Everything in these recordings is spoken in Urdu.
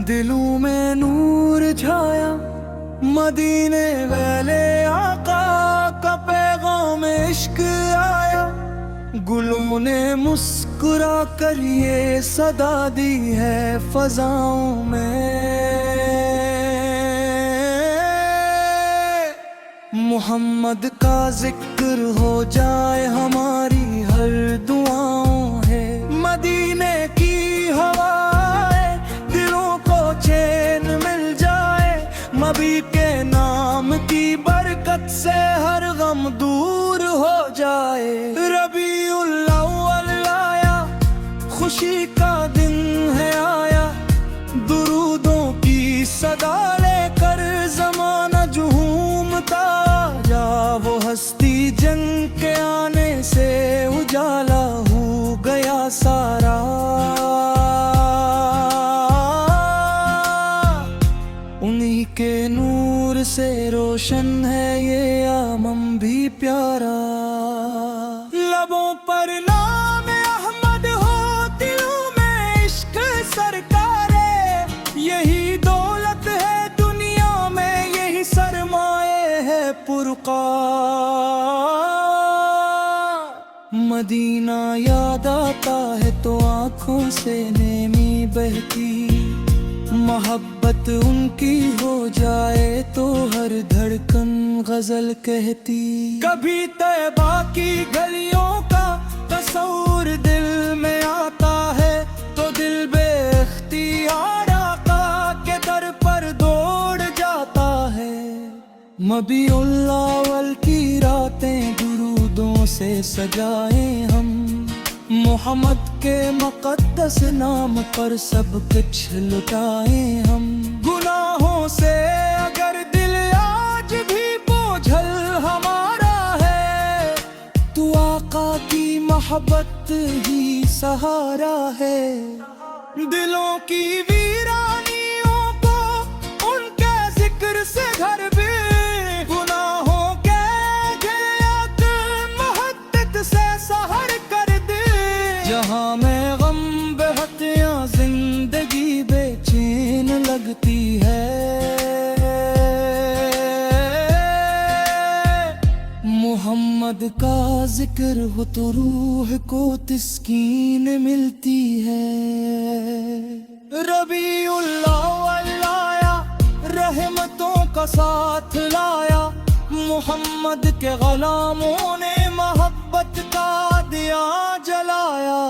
دلوں میں نور چھایا، مدینے والے آقا کا پیغام عشق آیا، گلوں نے مسکرا کر یہ صدا دی ہے فضاؤں میں، محمد کا ذکر ہو جائے ہماری ہر دعاؤں ہے، مدینے کی ہوائیں دلوں کو چین مل جائے، نبی کے نام کی برکت سے ہر غم دور ہو جائے، ربیع الاول آیا، خوشی کا دن ہے آیا، درودوں کی صدا لے کر زمانہ جھومتا جا، وہ ہستی جنگ کے آنے سے اجالا ہو گیا سارا، انہی کے نور سے روشن ہے یہ آمم بھی پیارا، لبوں پر نام احمد ہو، دلوں میں عشق سرکارے، یہی دولت ہے دنیا میں، یہی سرمایہ ہے پرقار، مدینہ یاد آتا ہے تو آنکھوں سے نیمی بہتی، محبت ان کی ہو جائے تو ہر دھڑکن غزل کہتی، کبھی طیبہ کی گلیوں کا تصور دل میں آتا ہے تو دل بے اختیار آقا کے در پر دوڑ جاتا ہے، ربیع الاول کی راتیں درودوں سے سجائیں ہم، محمد کے مقدس نام پر سب کچھ لٹائیں ہم، گناہوں سے اگر دل آج بھی بوجھل ہمارا ہے تو آقا کی محبت ہی سہارا ہے، دلوں کی ویرانیوں کو ان کے ذکر سے گھر بھی، گناہوں کے گھیات محدت سے سحر کر دے، جہاں میں غم بہتیاں زندگی بے چین لگتی ہے، محمد کا ذکر ہو تو روح کو تسکین ملتی ہے، ربیع الاول آیا، رحمتوں کا ساتھ لایا، محمد کے غلاموں نے محبت کا دیا جلایا،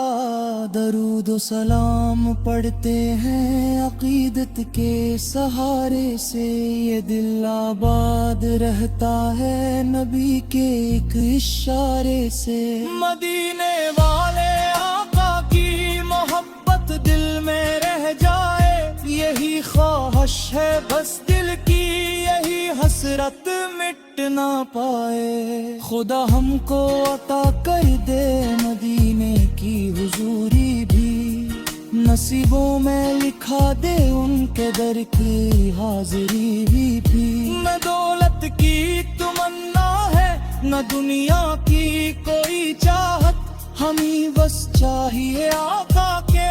درود و سلام پڑھتے ہیں عقیدت کے سہارے سے، یہ دل آباد رہتا ہے نبی کے ایک اشارے سے، مدینے والے آقا کی محبت دل میں رہ جائے، یہی خواہش ہے بس دل کی، یہی حسرت مٹ نہ پائے، خدا ہم کو عطا کر دے مدینے کی حضوری بھی، نصیبوں میں لکھا دے ان کے در کی حاضری بھی، نہ دولت کی تمنا ہے نہ دنیا کی کوئی چاہت، ہمیں بس چاہیے آقا کے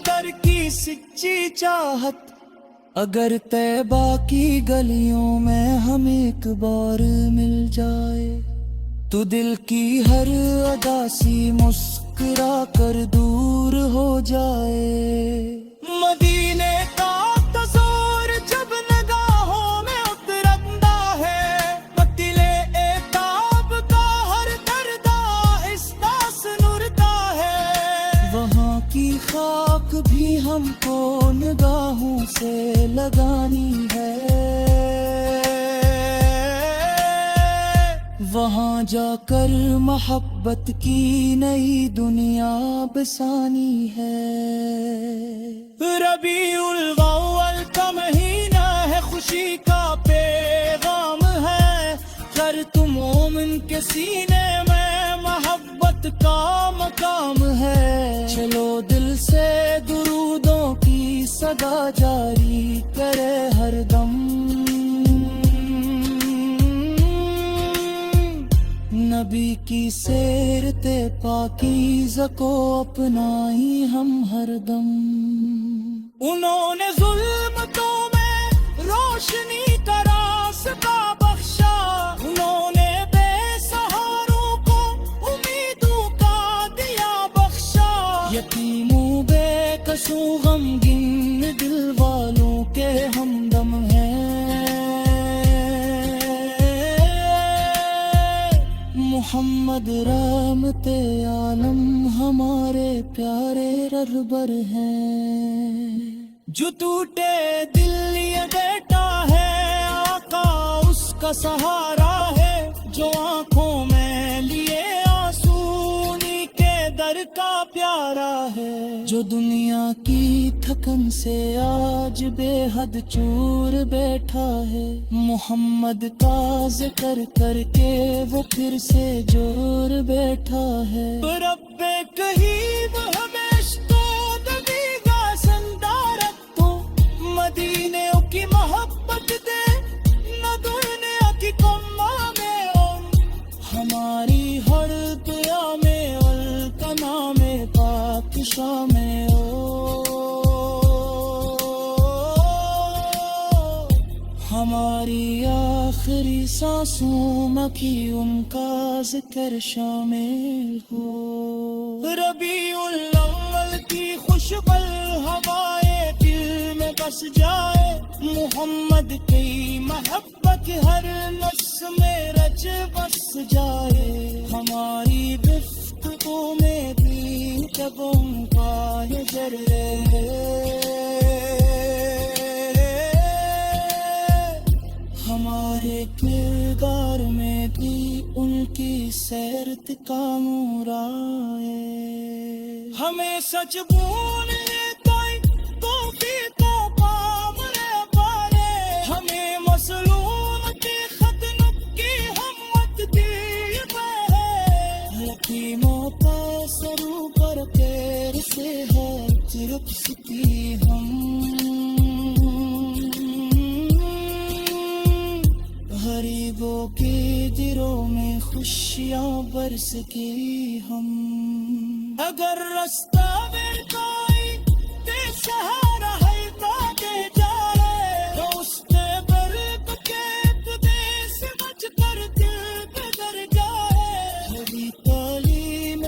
در کی سچی چاہت، اگر طیبہ کی گلیوں میں ہم ایک بار مل جائے تو دل کی ہر اداسی مسکرا کر دور ہو جائے، مدینے کا تصور جب نگاہوں میں اترتا ہے، قتل عتاب کا ہر درد آہستہ سنورتا ہے، وہاں کی خاک بھی ہم کو نگاہوں سے لگانی ہے، وہاں جا کر محبت کی نئی دنیا بسانی ہے، ربیع الاول کا مہینہ ہے، خوشی کا پیغام ہے، کر تم مومن کے سینے میں محبت کا مقام ہے، چلو دل سے درودوں کی صدا جاری کرے ہر دم، نبی کی سیرت پاکیزہ کو اپنائی ہم ہر دم۔ انہوں نے ظلمتوں میں روشنی کا راستہ بخشا، انہوں نے بے سہاروں کو امیدوں کا دیا بخشا، یتیموں بے قصوں غمگین دل والوں کے ہمدم ہیں۔ محمد رحمت عالم ہمارے پیارے رہبر ہیں، جو ٹوٹے دل یہ بیٹا ہے آقا اس کا سہارا ہے، جو آنکھوں میں لیے آنسو انہی کے در کا پیارا ہے، جو دنیا کی تھکن سے آج بے حد چور بیٹھا ہے، محمد کا ذکر کر کے وہ پھر سے جور بیٹھا ہے۔ رب کہیم ہمیش تو دبیگا سندارت تو مدینے کی محبت دے نہ دنیا کی کما میں ہماری ہر دعا میں القنا میں پاک شاہ میں ہماری آخری سانسوں مکی ان کا ذکر شامل ہو۔ ربیع الاول کی خوشبل ہوائے دل میں بس جائے، محمد کی محبت ہر نفس میں رچ بس جائے، ہماری گفتگو میں بھی جب ان کا نظر رہے، ہمارے کردار میں بھی ان کی سیرت کا نور آئے، ہمیں سچ بولنے کی توفیق پام رے پارے، ہمیں مظلوم کی ختم کی ہمت دی ہے، یتیموں کا سرو پر پیر سے ہے ترپستی ہم، غریبوں کے دلوں میں خوشیاں برس کی ہم، اگر رستہ میں کوئی بے سہارا ہے تو دے جائے، تو اس پہ برق کے پودے سے بچ کر دل پہ در جائے، ہری تعلیم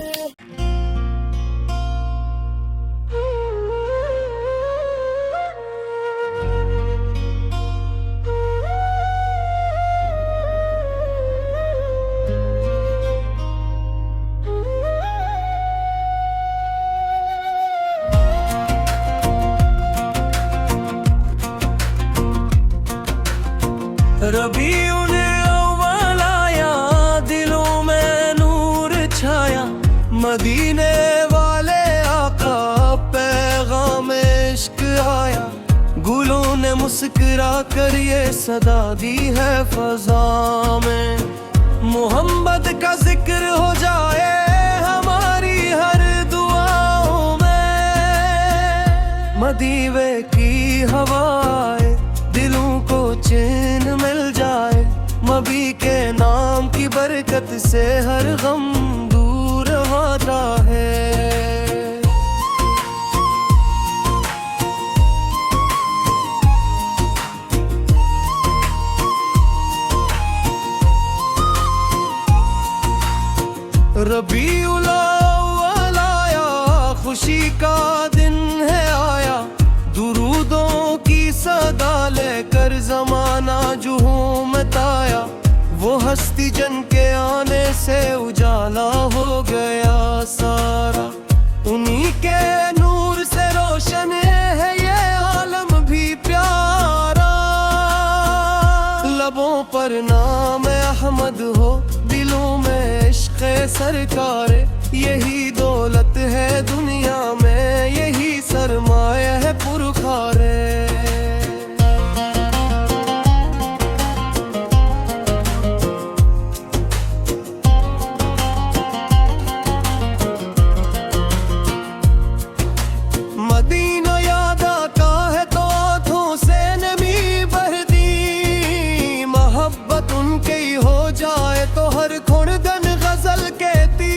ربیع الاول آیا، دلوں میں نور چھایا، مدینے والے آقا پیغام عشق آیا، گلوں نے مسکرا کر یہ صدا دی ہے فضا میں، محمد کا ذکر ہو جائے ہماری ہر دعاؤں میں، مدینے کی ہوائے دلوں کو چین مل جائے، مبی کے نام کی برکت سے ہر غم دور ہوتا ہے۔ ربیع الاول آیا، خوشی کا دن ہے آیا، درودوں کی صدا لے کر زمانہ جہومت آیا، وہ ہستی جن کے آنے سے اجالا ہو گیا سارا، انہی کے نور سے روشن ہے یہ عالم بھی پیارا، لبوں پر نام احمد ہو، دلوں میں عشق سرکار، یہی دولت ہے دنیا میں، یہی سرمایہ ہے پرکھارے۔ مدینہ یاد آتا ہے تو آنکھوں سے نمی بہتی، محبت ان کی ہو جائے تو ہر کھڑگن غزل کہتی،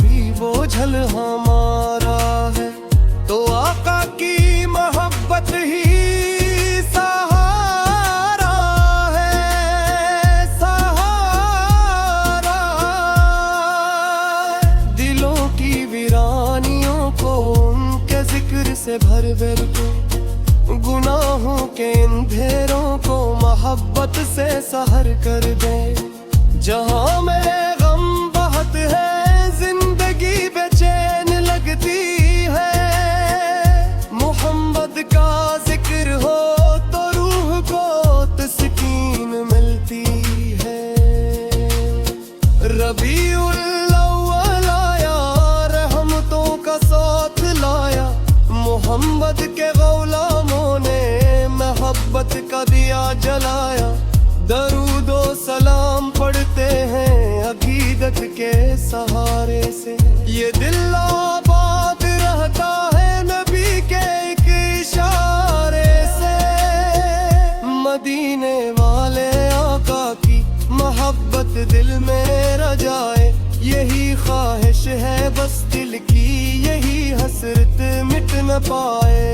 بھی بوجھل ہمارا ہے، تو آقا کی محبت ہی سہارا ہے، سہارا۔ دلوں کی ویرانیوں کو ان کے ذکر سے بھر بھر کے، گناہوں کے اندھیروں کو محبت سے سحر کر دے۔ جہاں میں غم بہت ہے، زندگی بے چین لگتی ہے، محمد کا ذکر ہو تو روح کو تسکین ملتی ہے۔ ربیع الاول آیا، رحمتوں کا ساتھ لایا، محمد کے غلاموں نے محبت کا دیا جلایا۔ درود و سلام پڑھتے ہیں عقیدت کے سہارے سے، یہ دل آباد رہتا ہے نبی کے ایک اشارے سے۔ مدینے والے آقا کی محبت دل میں رجائے، یہی خواہش ہے بس دل کی، یہی حسرت مٹ نہ پائے۔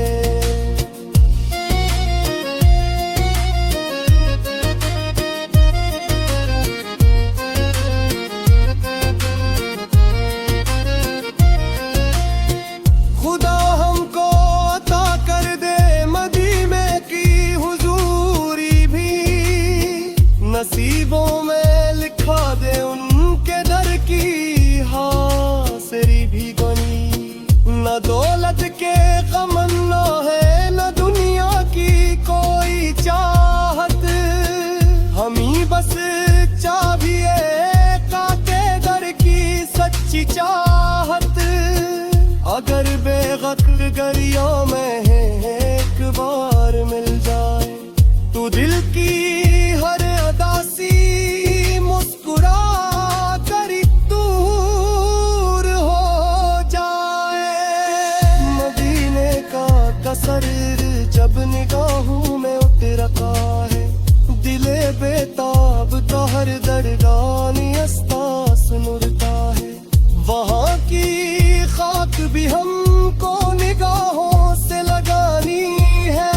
خدا ہم کو عطا کر دے مدینے کی حضوری بھی، نصیبوں میں لکھا دے ان کے در کی حاضری بھی بنی۔ نہ دولت کے تمنا ہے، نہ دنیا کی کوئی چاہت، ہمیں بس چاہیے کاتے در کی سچی چاہت۔ اگر بے غدر گریوں میں ہے ایک بار مل جائے، تو دل کی ہر اداسی مسکرا کر دور ہو جائے۔ مدینے کا قصر جب نگاہوں میں اترتا ہے، دل بے تاب کا ہر درگانی استاس نرتا ہے۔ وہاں کی خاک بھی ہم کو نگاہوں سے لگانی ہے،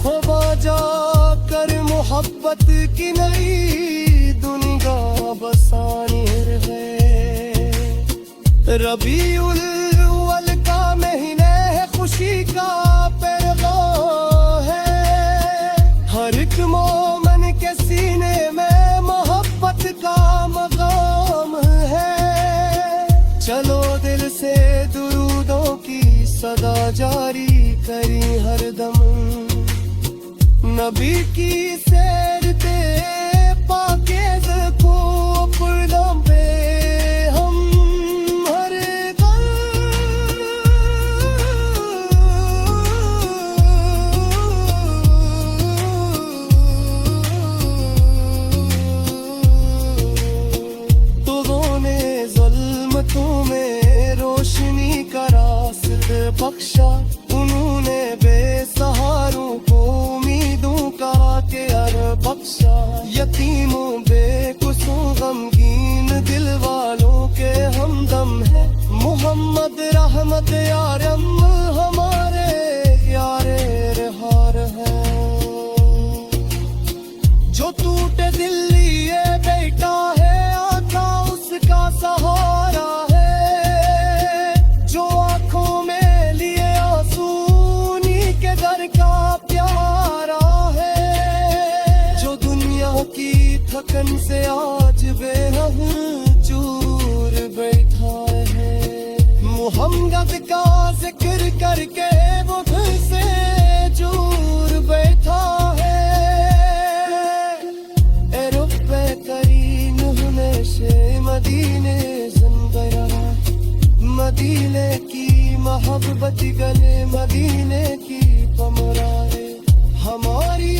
خدا جا کر محبت کی نئی دنیا بسانی ہے۔ ربیع الاول کا مہینے ہے، خوشی کا پیغام ہے، ہر ایک مومن کے سینے میں محبت کا مقام ہے۔ چلو دل سے درودوں کی صدا جاری کری ہر دم، نبی کی سیرتے پاکیز کو پردم پہ ہم ہر دم۔ تو نے ظلمتوں میں روشنی کا راست بخشا، انہوں نے بے سہاروں کو امیدوں کا کیار بخشا۔ یتیموں بے قصوں غمگین دل والوں کے ہمدم ہے، محمد رحمت یارم ہمارے یارے رہار ہے۔ جو ٹوٹے دل لیے بیٹا ہے، آقا اس کا سہارا ہے، جو آنکھوں میں لیے آنسو انہی کے در کا پیارا ہے، جو دنیا کی تھکن سے آج بے رنگ چور بیٹھا ہے، محمد کا ذکر کر کے وہ گھر سے جور بیٹھا ہے۔ اے رب کریم ہمیشہ مدینے زندہ رہا، مدینے کی محبت گلے مدینے کی پمرائے، ہماری